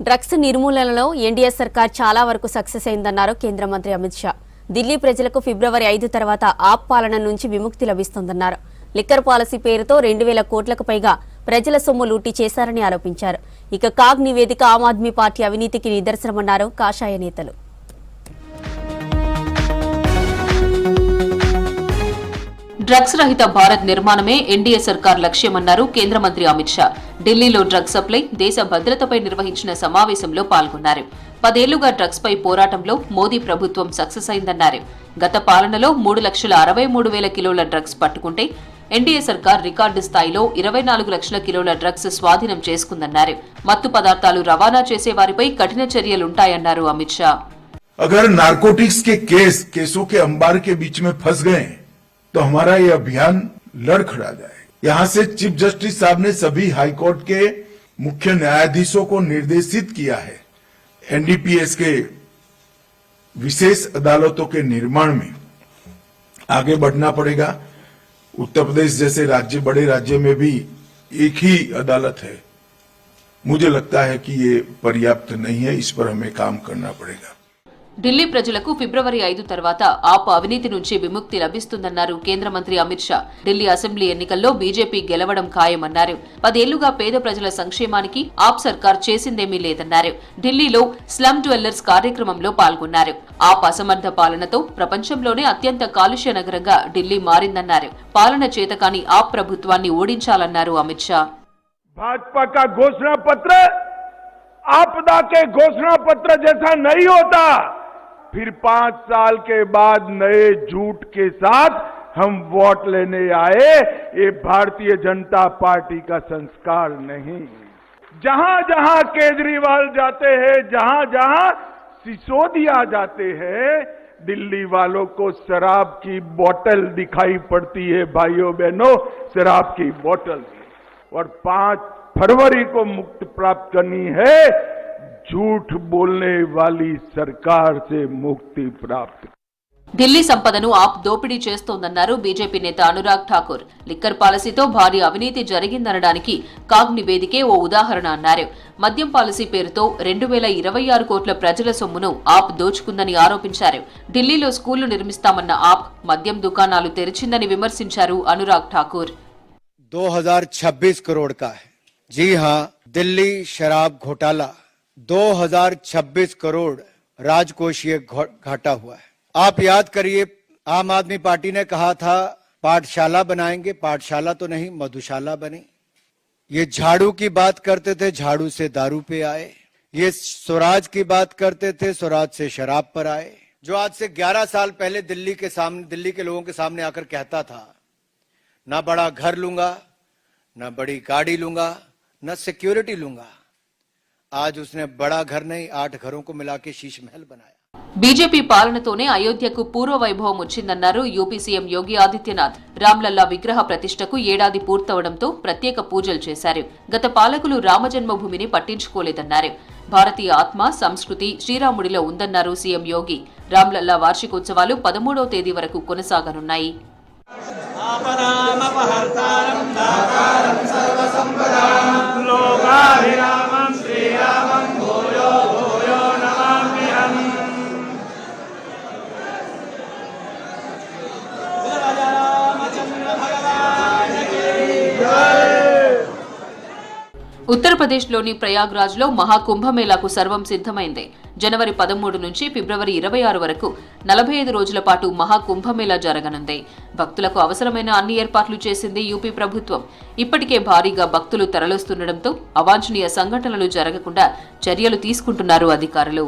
Drugs నిర్మూలనలో NDA సర్కార్ చాలా వరకు సక్సెస్ అయిందన్నారు కేంద్ర మంత్రి అమిత్ షా. ఢిల్లీ ప్రజలకు ఫిబ్రవరి 5 తర్వాత ఆప్ పాలన నుంచి విముక్తి లభిస్తుందన్నారు. లిక్కర్ పాలసీ పేరుతో 2000 కోట్లకు పైగా ప్రజల సొమ్ము లూటీ చేశారని ఆరోపించారు. ఇక కాగ్ నివేదిక ఆమ్ ఆద్మీ పార్టీ అవినీతికి నిదర్శనమన్నారు కాషాయ నేతలు. డ్రగ్స్ రహిత భారత్ నిర్మాణమే ఎన్డీఏ సర్కార్ లక్ష్యమన్నారు కేంద్ర మంత్రి అమిత్ షా. ఢిల్లీలో డ్రగ్స్ సప్లై, దేశ భద్రతపై నిర్వహించిన సమావేశంలో పాల్గొన్నారు. 10 ఏళ్లుగా డ్రగ్స్ పై పోరాటంలో మోదీ ప్రభుత్వం సక్సెస్ అయిందన్నారు. గత పాలనలో 3,63,000 కిలోల డ్రగ్స్ పట్టుకుంటే ఎన్డీఏ సర్కార్ రికార్డు స్థాయిలో 24 లక్షల కిలోల డ్రగ్స్ స్వాధీనం చేసుకుందన్నారు. మత్తు పదార్థాలు రవాణా చేసే వారిపై కఠిన చర్యలుంటాయన్నారు అమిత్ షా. अगर नारकोटिक्स के केसों के अंबार के बीच में फंस गए तो हमारा ये अभियान लड़खड़ा जाए. यहाँ से चीफ जस्टिस साहब ने सभी हाईकोर्ट के मुख्य न्यायाधीशों को निर्देशित किया है एनडीपीएस के विशेष अदालतों के निर्माण में आगे बढ़ना पड़ेगा. उत्तर प्रदेश जैसे राज्य, बड़े राज्य में भी एक ही अदालत है. मुझे लगता है कि ये पर्याप्त नहीं है. इस पर हमें काम करना पड़ेगा. ఢిల్లీ ప్రజలకు ఫిబ్రవరి 5 తర్వాత ఆప్ అవినీతి నుంచి విముక్తి లభిస్తుందన్నారు కేంద్ర మంత్రి అమిత్ షా. ఢిల్లీ అసెంబ్లీ ఎన్నికల్లో బీజేపీ గెలవడం ఖాయమన్నారు. 10 ఏళ్లుగా పేద ప్రజల సంక్షేమానికి ఆప్ సర్కార్ చేసిందేమీ లేదన్నారు. ఢిల్లీలో స్లమ్ డ్వెల్లర్స్ కార్యక్రమంలో పాల్గొన్నారు. ఆప్ అసమర్థ పాలనతో ప్రపంచంలోనే అత్యంత కాలుష్య నగరంగా ఢిల్లీ మారిందన్నారు. పాలన చేతకాని ఆప్ ప్రభుత్వాన్ని ఓడించాలన్నారు అమిత్ షా. भाजपा का घोषणा पत्र आपदा के घोषणा पत्र जैसा नहीं होता. फिर 5 साल के बाद नए झूठ के साथ हम वोट लेने आए. ये भारतीय जनता पार्टी का संस्कार नहीं. जहां जहां केजरीवाल जाते हैं, जहां जहां सिसोदिया जाते हैं, दिल्ली वालों को शराब की बोतल दिखाई पड़ती है. भाइयों बहनों, शराब की बोतल. और 5 फरवरी को मुक्ति प्राप्त करनी है. झूठ बोलने वाली सरकार से मुक्ति प्राप्त. ఢిల్లీ సంపదను ఆప్ దోపిడీ చేస్తోందన్నారు బీజేపీ నేత అనురాగ్ ఠాకూర్. లిక్కర్ పాలసీతో భారీ అవినీతి జరిగిందనడానికి కాగ్ నివేదికే ఓ ఉదాహరణ అన్నారు. మద్యం పాలసీ పేరుతో 2026 కోట్ల ప్రజల సొమ్మును ఆప్ దోచుకుందని ఆరోపించారు. ఢిల్లీలో స్కూళ్లు నిర్మిస్తామన్న ఆప్ మద్యం దుకాణాలు తెరిచిందని విమర్శించారు అనురాగ్ ఠాకూర్. 2026 करोड़ का है. जी हाँ, दिल्ली शराब घोटाला 2026 करोड़ राजकोषीय घाटा हुआ है. आप याद करिए, आम आदमी पार्टी ने कहा था पाठशाला बनाएंगे. पाठशाला तो नहीं, मधुशाला बनी. ये झाड़ू की बात करते थे, झाड़ू से दारू पे आए. ये स्वराज की बात करते थे, स्वराज से शराब पर आए. जो आज से 11 साल पहले दिल्ली के लोगों के सामने आकर कहता था ना बड़ा घर लूंगा, ना बड़ी गाड़ी लूंगा, ना सिक्योरिटी लूंगा, आज उसने बड़ा घर नहीं 8 घरों को मिला के शीश महल बनाया. బీజేపీ పాలనతోనే అయోధ్యకు పూర్వ వైభవం వచ్చిందన్నారు యూపీ సీఎం యోగి ఆదిత్యనాథ్. రామ్లల్లా విగ్రహ ప్రతిష్టకు ఏడాది పూర్తవడంతో ప్రత్యేక పూజలు చేశారు. గత పాలకులు రామజన్మభూమిని పట్టించుకోలేదన్నారు. భారతీయ ఆత్మ, సంస్కృతి శ్రీరాముడిలో ఉందన్నారు సీఎం యోగి. రామ్లల్లా వార్షికోత్సవాలు 13వ తేదీ వరకు కొనసాగనున్నాయి. ఉత్తరప్రదేశ్లోని ప్రయాగ్రాజ్లో మహాకుంభమేళాకు సర్వం సిద్ధమైంది. జనవరి 13 నుంచి ఫిబ్రవరి 26 వరకు 45 రోజుల పాటు మహాకుంభమేళా జరగనుంది. భక్తులకు అవసరమైన అన్ని ఏర్పాట్లు చేసింది యూపీ ప్రభుత్వం. ఇప్పటికే భారీగా భక్తులు తరలిస్తుండటంతో అవాంఛనీయ సంఘటనలు జరగకుండా చర్యలు తీసుకుంటున్నారు అధికారులు.